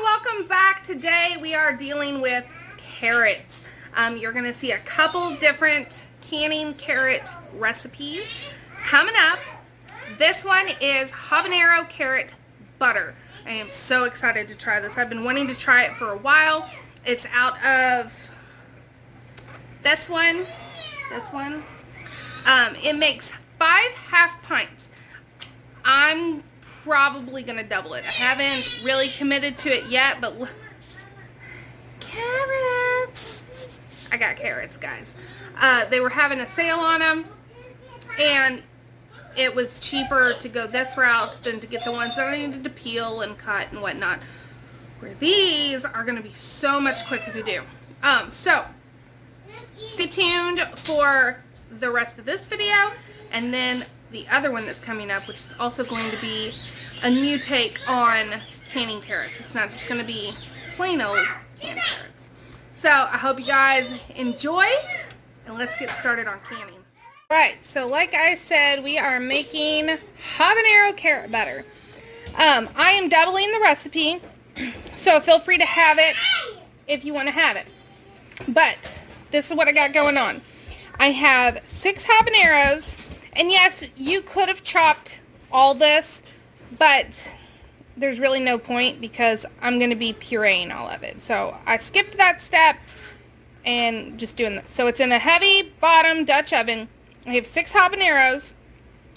welcome back. Today we are dealing with carrots. You're going to see a couple different canning carrot recipes coming up. This one is habanero carrot butter. I am so excited to try this. I've been wanting to try it for a while. It's out of this one. It makes 5 half pints. I'm probably gonna double it. I haven't really committed to it yet, but carrots. I got carrots, guys. They were having a sale on them, and it was cheaper to go this route than to get the ones that I needed to peel and cut and whatnot. Where these are gonna be so much quicker to do. So stay tuned for the rest of this video, and then the other one that's coming up, which is also going to be a new take on canning carrots. It's not just going to be plain old canned carrots. So I hope you guys enjoy, and let's get started on canning. Right, so like I said, we are making habanero carrot butter. I am doubling the recipe, so feel free to have it if you want to have it. But this is what I got going on. I have 6 habaneros. And yes, you could have chopped all this, but there's really no point because I'm going to be pureeing all of it. So I skipped that step and just doing this. So it's in a heavy bottom Dutch oven. I have 6 habaneros.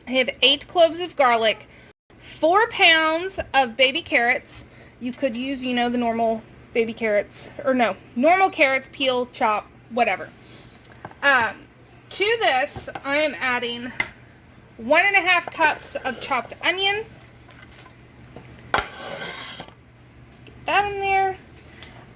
I have 8 cloves of garlic, 4 pounds of baby carrots. You could use, you know, the normal baby carrots, or no, normal carrots, peel, chop, whatever. To this, I am adding 1.5 cups of chopped onion. Get that in there.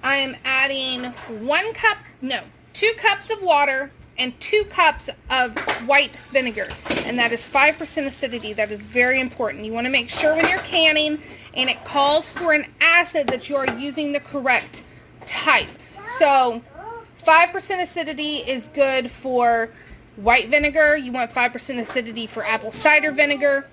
I am adding 2 cups of water and 2 cups of white vinegar. And that is 5% acidity. That is very important. You want to make sure when you're canning and it calls for an acid that you are using the correct type. So 5% acidity is good for white vinegar. You want 5% acidity for apple cider vinegar,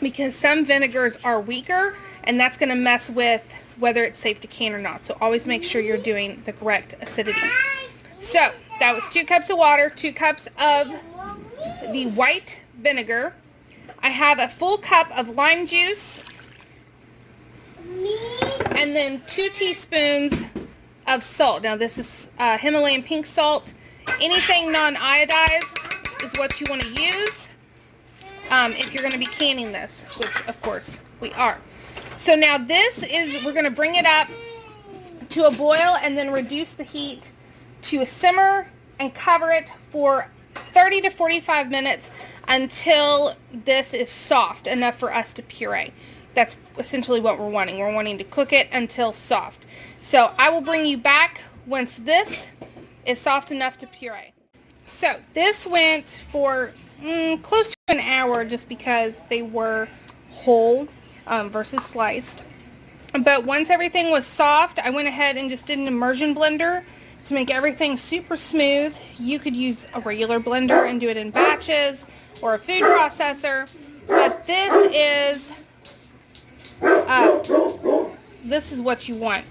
because some vinegars are weaker, and that's going to mess with whether it's safe to can or not. So always make sure you're doing the correct acidity. So that was 2 cups of water, 2 cups of the white vinegar. I have a full cup of lime juice, and then 2 teaspoons of salt. Now this is Himalayan pink salt. Anything non-iodized is what you want to use if you're going to be canning this, which of course we are. So now we're going to bring it up to a boil and then reduce the heat to a simmer and cover it for 30 to 45 minutes until this is soft enough for us to puree. That's essentially what we're wanting. We're wanting to cook it until soft. So I will bring you back once this is soft enough to puree. So this went for close to an hour just because they were whole versus sliced. But once everything was soft, I went ahead and just did an immersion blender to make everything super smooth. You could use a regular blender and do it in batches or a food processor. But this is what you want.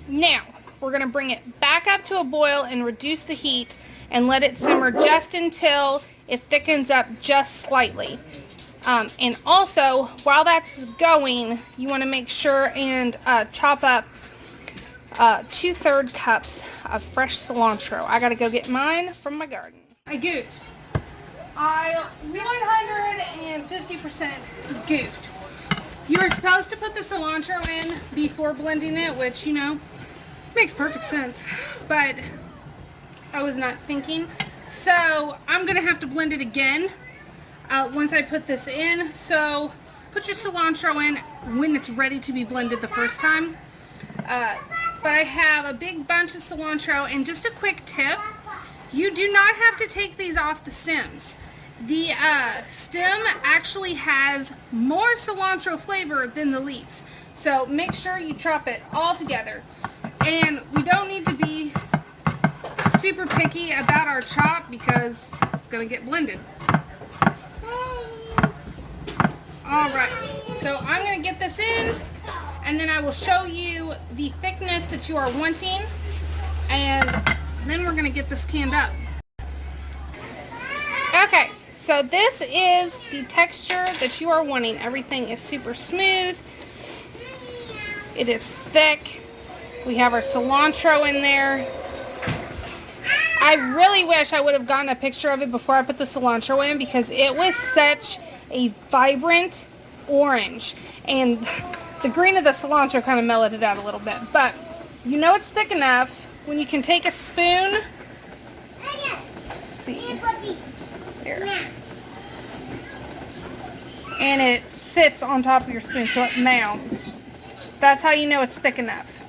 Now, we're going to bring it back up to a boil and reduce the heat and let it simmer just until it thickens up just slightly. And also, while that's going, you want to make sure and chop up 2/3 cups of fresh cilantro. I got to go get mine from my garden. I goofed. I 150% goofed. You were supposed to put the cilantro in before blending it, which, you know, makes perfect sense, but I was not thinking. So I'm going to have to blend it again once I put this in. So put your cilantro in when it's ready to be blended the first time. But I have a big bunch of cilantro, and just a quick tip, you do not have to take these off the stems. The stem actually has more cilantro flavor than the leaves. So make sure you chop it all together. And we don't need to be super picky about our chop because it's going to get blended. Alright, so I'm going to get this in and then I will show you the thickness that you are wanting, and then we're gonna get this canned up. Okay, so this is the texture that you are wanting. Everything is super smooth. It is thick. We have our cilantro in there. I really wish I would have gotten a picture of it before I put the cilantro in, because it was such a vibrant orange, and the green of the cilantro kind of mellowed it out a little bit. But you know it's thick enough when you can take a spoon. See here, and it sits on top of your spoon, so it mounds. That's how you know it's thick enough.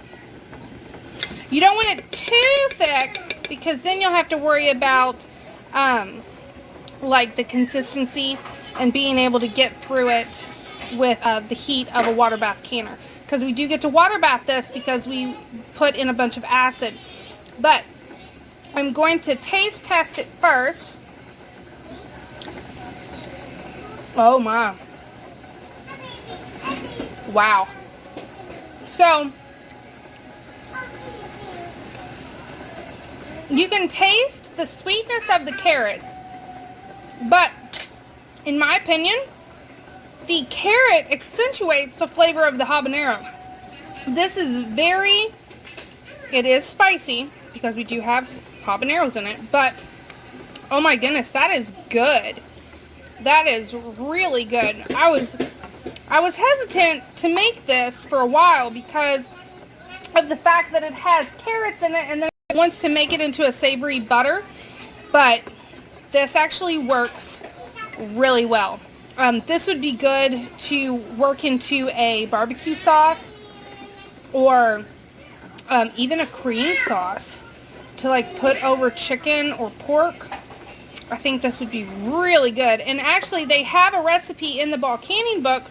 You don't want it too thick, because then you'll have to worry about like the consistency and being able to get through it with the heat of a water bath canner, because we do get to water bath this because we put in a bunch of acid. But I'm going to taste test it first. Oh my, wow. So you can taste the sweetness of the carrot, but in my opinion, the carrot accentuates the flavor of the habanero. This is it is spicy because we do have habaneros in it, but oh my goodness, that is good. That is really good. I was hesitant to make this for a while because of the fact that it has carrots in it, and then it wants to make it into a savory butter, but this actually works really well. This would be good to work into a barbecue sauce, or even a cream sauce to like put over chicken or pork. I think this would be really good. And actually they have a recipe in the ball canning book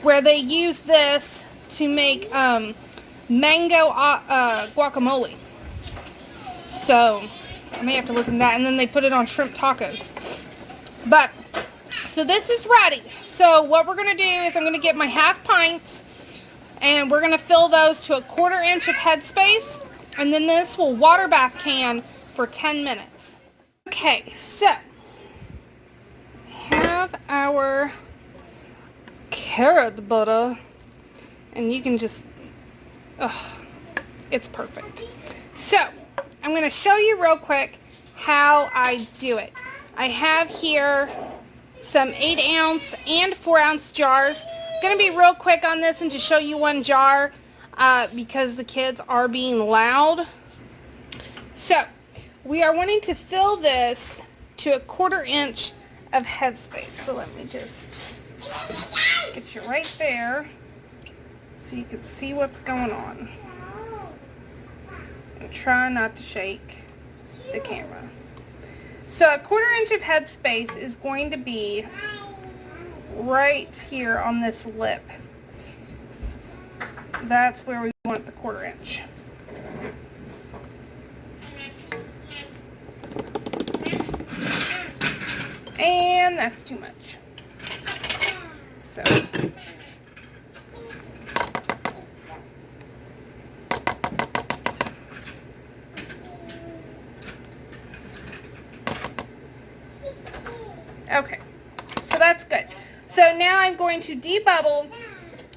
where they use this to make mango guacamole. So I may have to look into that. And then they put it on shrimp tacos. But so this is ready. So what we're going to do is I'm going to get my half pints, and we're going to fill those to 1/4 inch of headspace, and then this will water bath can for 10 minutes. Okay, so we have our carrot butter, and you can just, it's perfect. So I'm going to show you real quick how I do it. I have here some 8-ounce and 4-ounce jars. I'm going to be real quick on this and just show you one jar because the kids are being loud. So we are wanting to fill this to 1/4 inch of headspace. So let me just get you right there so you can see what's going on. And try not to shake the camera. So 1/4 inch of headspace is going to be right here on this lip. That's where we want the 1/4 inch. And that's too much. So okay, so that's good. So now I'm going to debubble,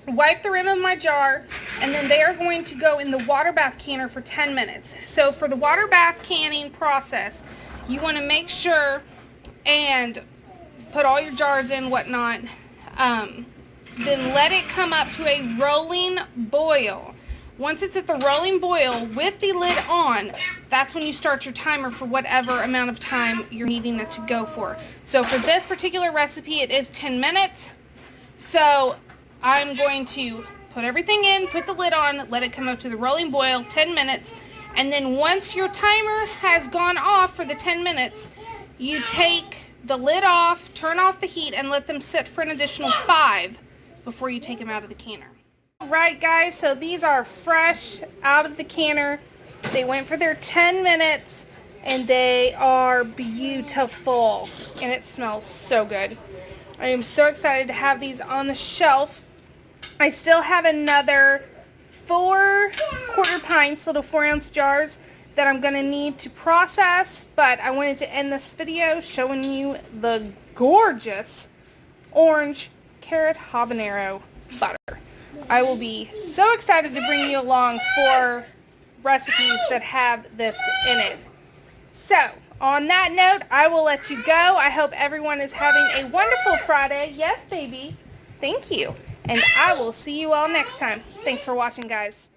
wipe the rim of my jar, and then they are going to go in the water bath canner for 10 minutes. So for the water bath canning process, you want to make sure and put all your jars in, whatnot, then let it come up to a rolling boil. Once it's at the rolling boil with the lid on, that's when you start your timer for whatever amount of time you're needing it to go for. So for this particular recipe, it is 10 minutes. So I'm going to put everything in, put the lid on, let it come up to the rolling boil, 10 minutes, and then once your timer has gone off for the 10 minutes, you take the lid off, turn off the heat, and let them sit for an additional 5 before you take them out of the canner. Alright guys, so these are fresh out of the canner. They went for their 10 minutes and they are beautiful and it smells so good. I am so excited to have these on the shelf I still have another 4 1/4 pints, little 4-ounce jars that I'm going to need to process, but I wanted to end this video showing you the gorgeous orange carrot habanero butter. I will be so excited to bring you along for recipes that have this in it. So, on that note, I will let you go. I hope everyone is having a wonderful Friday. Yes, baby. Thank you. And I will see you all next time. Thanks for watching, guys.